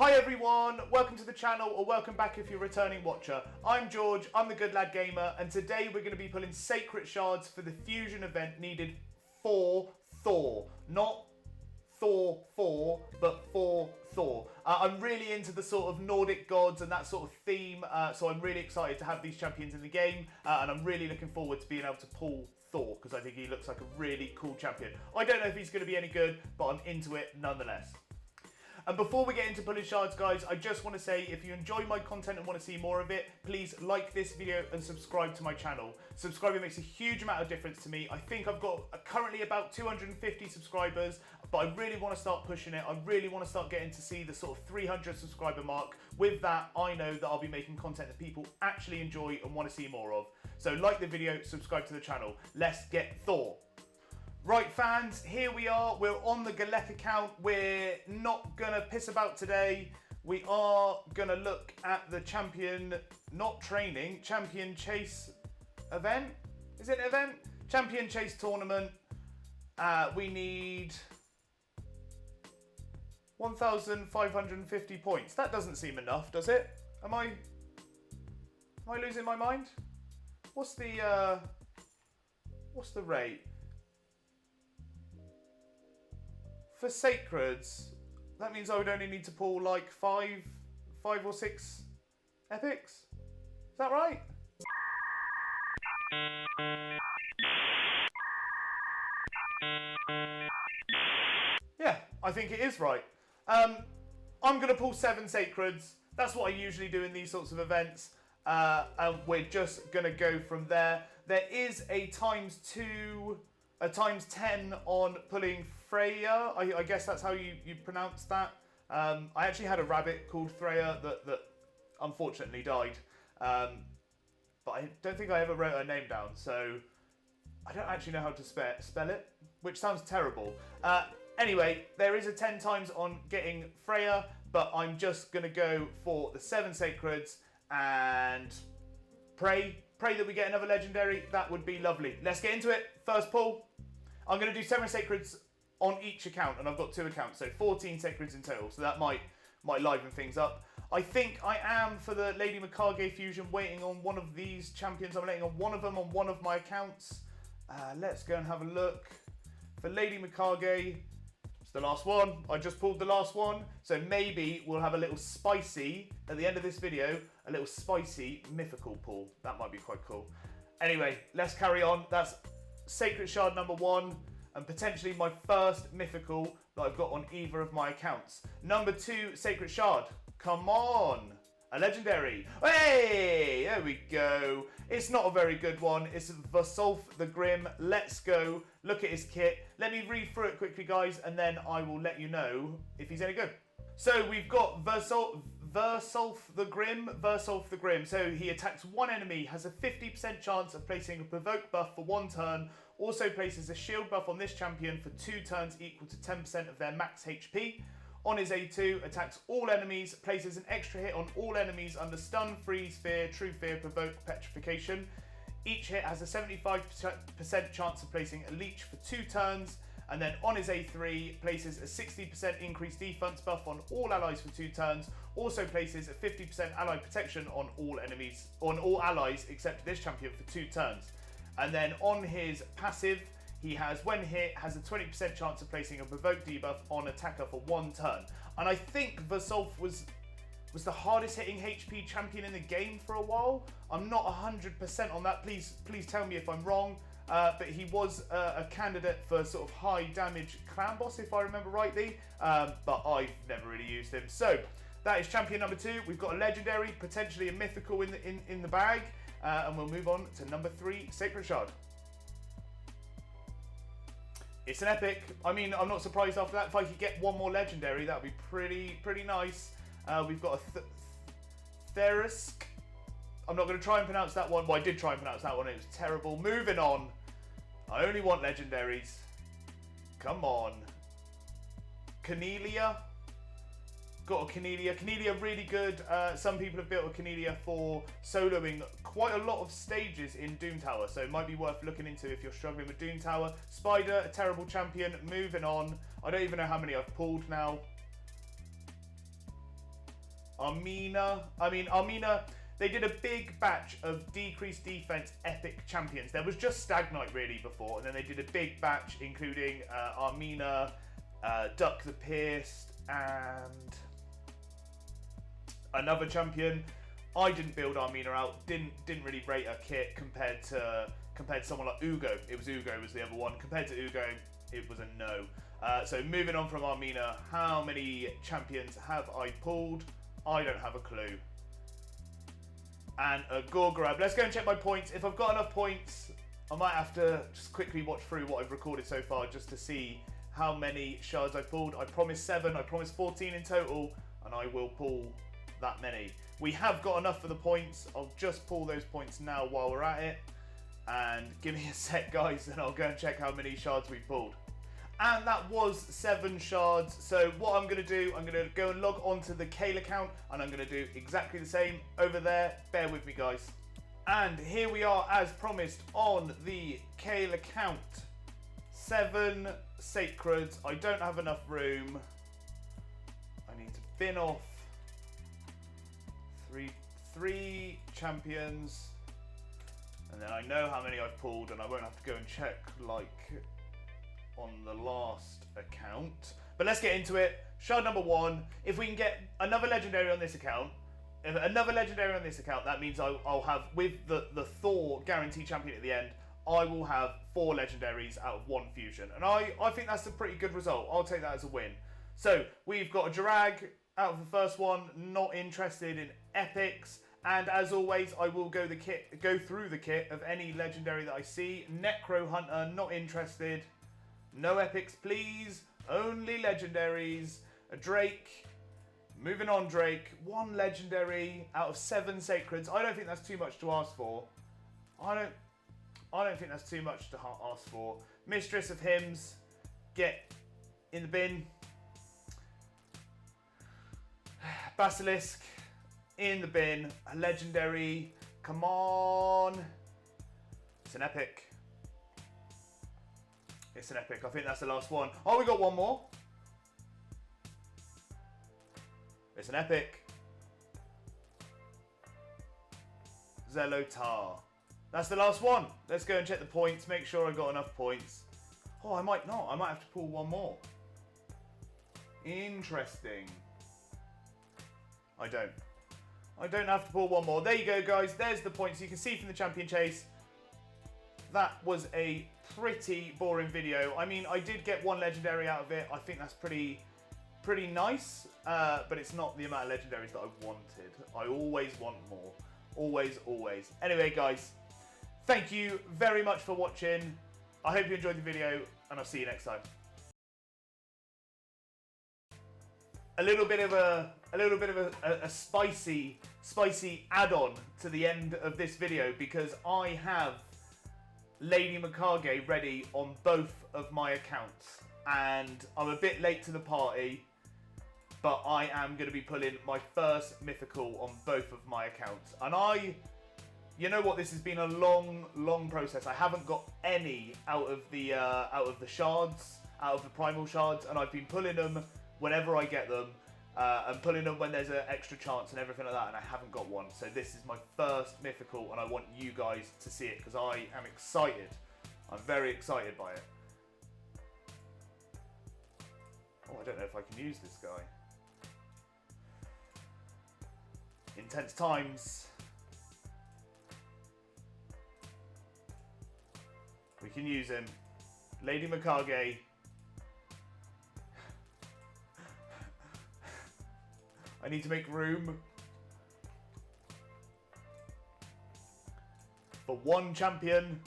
Hi everyone, welcome to the channel, or welcome back if you're a returning watcher. I'm George, I'm the Good Lad Gamer, and today we're going to be pulling Sacred Shards for the fusion event needed for Thor. Not Thor 4, but for Thor. I'm really into the sort of Nordic gods and that sort of theme, so I'm really excited to have these champions in the game, and I'm really looking forward to being able to pull Thor, because I think he looks like a really cool champion. I don't know if he's going to be any good, but I'm into it nonetheless. And before we get into pulling shards, guys, I just want to say, if you enjoy my content and want to see more of it, please like this video and subscribe to my channel. Subscribing makes a huge amount of difference to me. I think I've got currently about 250 subscribers, but I really want to start pushing it. I really want to start getting to see the sort of 300 subscriber mark. With that, I know that I'll be making content that people actually enjoy and want to see more of. So like the video, subscribe to the channel. Let's get Thor. Right fans, here we are, we're on the Galek account. We're not gonna piss about today. We are gonna look at the champion, not training, champion chase event? Is it an event? Champion chase tournament. We need 1,550 points. That doesn't seem enough, does it? Am I losing my mind? What's the rate? For Sacreds, that means I would only need to pull like five or six epics. Is that right? Yeah, I think it is right. I'm going to pull 7 Sacreds. That's what I usually do in these sorts of events. And we're just going to go from there. There is a times 10 on pulling Freya. I guess that's how you pronounce that. I actually had a rabbit called Freya that unfortunately died. But I don't think I ever wrote her name down, so I don't actually know how to spell it, which sounds terrible. Anyway, there is a 10 times on getting Freya, but I'm just going to go for the 7 Sacreds and pray that we get another legendary. That would be lovely. Let's get into it. First pull. I'm going to do 7 Sacreds on each account, and I've got 2 accounts, so 14 Sacreds in total, so that might liven things up. I think I am, for the Lady Mikage fusion, waiting on one of these champions. I'm waiting on one of them on one of my accounts. Let's go and have a look. For Lady Mikage, it's the last one. I just pulled the last one, so maybe we'll have a little spicy, at the end of this video, a little spicy mythical pull. That might be quite cool. Anyway, let's carry on. That's Sacred Shard number 1, and potentially my first mythical that I've got on either of my accounts. Number 2, Sacred Shard. Come on! A legendary. Hey! There we go. It's not a very good one. It's Versolf the Grim. Let's go. Look at his kit. Let me read through it quickly, guys, and then I will let you know if he's any good. So we've got Versolf the Grim. So he attacks one enemy, has a 50% chance of placing a provoke buff for 1 turn, also places a shield buff on this champion for 2 turns equal to 10% of their max HP. On his A2, attacks all enemies, places an extra hit on all enemies under stun, freeze, fear, true fear, provoke, petrification. Each hit has a 75% chance of placing a leech for 2 turns. And then on his A3, places a 60% increased defense buff on all allies for 2 turns. Also places a 50% ally protection on all allies except this champion for 2 turns. And then on his passive, he has, when hit, has a 20% chance of placing a provoke debuff on attacker for 1 turn. And I think Versolf was the hardest hitting HP champion in the game for a while. I'm not 100% on that. Please tell me if I'm wrong. But he was a candidate for sort of high damage clan boss, if I remember rightly, but I've never really used him. So that is champion number 2. We've got a legendary, potentially a mythical in the bag, and we'll move on to number 3, Sacred Shard. It's an epic. I mean, I'm not surprised after that. If I could get one more legendary, that would be pretty nice. We've got a Therisk. I'm not going to try and pronounce that one. Well, I did try and pronounce that one. It was terrible. Moving on. I only want legendaries. Come on. Cornelia. Got a Cornelia. Cornelia really good. Some people have built a Cornelia for soloing quite a lot of stages in Doom Tower, so it might be worth looking into if you're struggling with Doom Tower. Spider, a terrible champion. Moving on. I don't even know how many I've pulled now. Armina, they did a big batch of decreased defense epic champions. There was just Stag Knight really before, and then they did a big batch including Armina, Duck the Pierced, and another champion. I didn't build Armina out. Didn't really rate her kit compared to someone like Ugo. Ugo was the other one. Compared to Ugo, it was a no. So moving on from Armina, how many champions have I pulled? I don't have a clue. And a Gorgrab. Let's go and check my points. If I've got enough points, I might have to just quickly watch through what I've recorded so far just to see how many shards I pulled. I promised 7, I promised 14 in total, and I will pull that many. We have got enough for the points. I'll just pull those points now while we're at it. And give me a sec, guys, and I'll go and check how many shards we've pulled. And that was 7 shards. So what I'm going to do, I'm going to go and log on to the Kale account, and I'm going to do exactly the same over there. Bear with me, guys. And here we are, as promised, on the Kale account. 7 sacreds. I don't have enough room. I need to bin off three champions. And then I know how many I've pulled, and I won't have to go and check like on the last account. But let's get into it. Shard number 1. If we can get another legendary on this account, that means I'll have, with the Thor guarantee champion at the end, I will have 4 legendaries out of 1 fusion. And I think that's a pretty good result. I'll take that as a win. So we've got a Jirag out of the first one, not interested in epics. And as always, I will go through the kit of any legendary that I see. Necro Hunter, not interested. No epics, please. Only legendaries. A Drake. Moving on, Drake. 1 legendary out of 7 sacreds. I don't think that's too much to ask for. I don't think that's too much to ask for. Mistress of Hymns. Get in the bin. Basilisk. In the bin. A legendary. Come on. It's an epic. It's an epic. I think that's the last one. Oh, we got one more. It's an epic. Zelotar. That's the last one. Let's go and check the points. Make sure I got enough points. Oh, I might not. I might have to pull one more. Interesting. I don't have to pull one more. There you go, guys. There's the points. You can see from the champion chase. That was a pretty boring video. I mean, I did get 1 legendary out of it. I think that's pretty nice, but it's not the amount of legendaries that I wanted. I always want more. Always, always. Anyway, guys, thank you very much for watching. I hope you enjoyed the video, and I'll see you next time. A little bit of a spicy add-on to the end of this video, because I have Lady Mikage ready on both of my accounts, and I'm a bit late to the party, but I am going to be pulling my first mythical on both of my accounts. And you know what, this has been a long process. I haven't got any out of the shards, out of the primal shards, and I've been pulling them whenever I get them, and pulling them when there's an extra chance and everything like that, and I haven't got one. So this is my first mythical, and I want you guys to see it because I am excited. I'm very excited by it. Oh, I don't know if I can use this guy. Intense times. We can use him. Lady Mikage. I need to make room for 1 champion.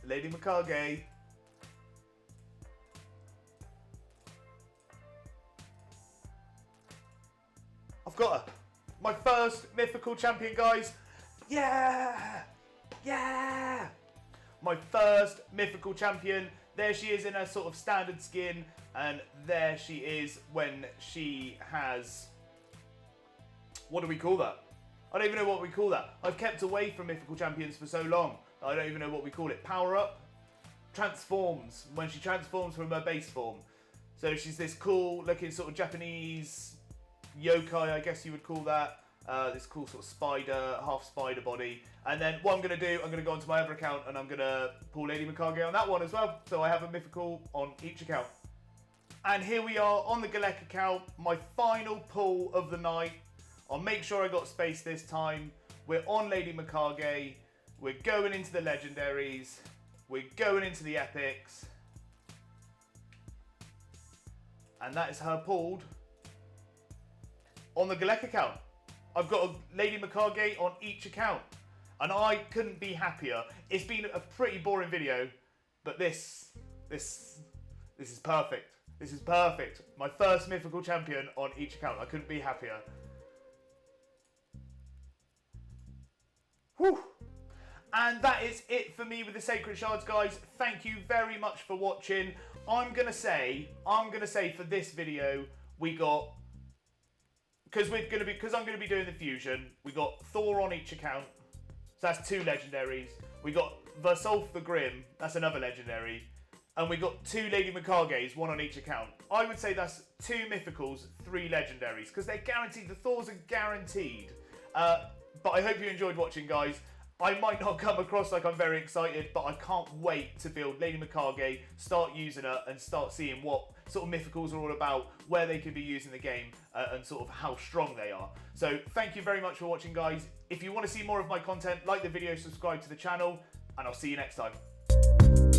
Lady Mikage. I've got her. My first mythical champion, guys. Yeah! Yeah! My first mythical champion. There she is in her sort of standard skin. And there she is when she has... What do we call that? I don't even know what we call that. I've kept away from mythical champions for so long. I don't even know what we call it. Power up? Transforms. When she transforms from her base form. So she's this cool looking sort of Japanese yokai, I guess you would call that. This cool sort of spider, half spider body. And then what I'm going to do, I'm going to go onto my other account and I'm going to pull Lady Mikage on that one as well. So I have a mythical on each account. And here we are on the Galek account, my final pull of the night. I'll make sure I got space this time. We're on Lady Mikage. We're going into the legendaries. We're going into the epics. And that is her pulled on the Galek account. I've got a Lady Mikage on each account. And I couldn't be happier. It's been a pretty boring video, but this is perfect. This is perfect. My first mythical champion on each account. I couldn't be happier. Whew. And that is it for me with the Sacred Shards, guys. Thank you very much for watching. I'm gonna say for this video, we got, because I'm gonna be doing the fusion, we got Thor on each account. So that's 2 legendaries. We got Versolf the Grim, that's another legendary. And we got 2 Lady Mikages, 1 on each account. I would say that's 2 mythicals, 3 legendaries, because they're guaranteed, the Thors are guaranteed. But I hope you enjoyed watching, guys. I might not come across like I'm very excited, but I can't wait to build Lady Mikage, start using her, and start seeing what sort of mythicals are all about, where they could be used in the game, and sort of how strong they are. So thank you very much for watching, guys. If you want to see more of my content, like the video, subscribe to the channel, and I'll see you next time.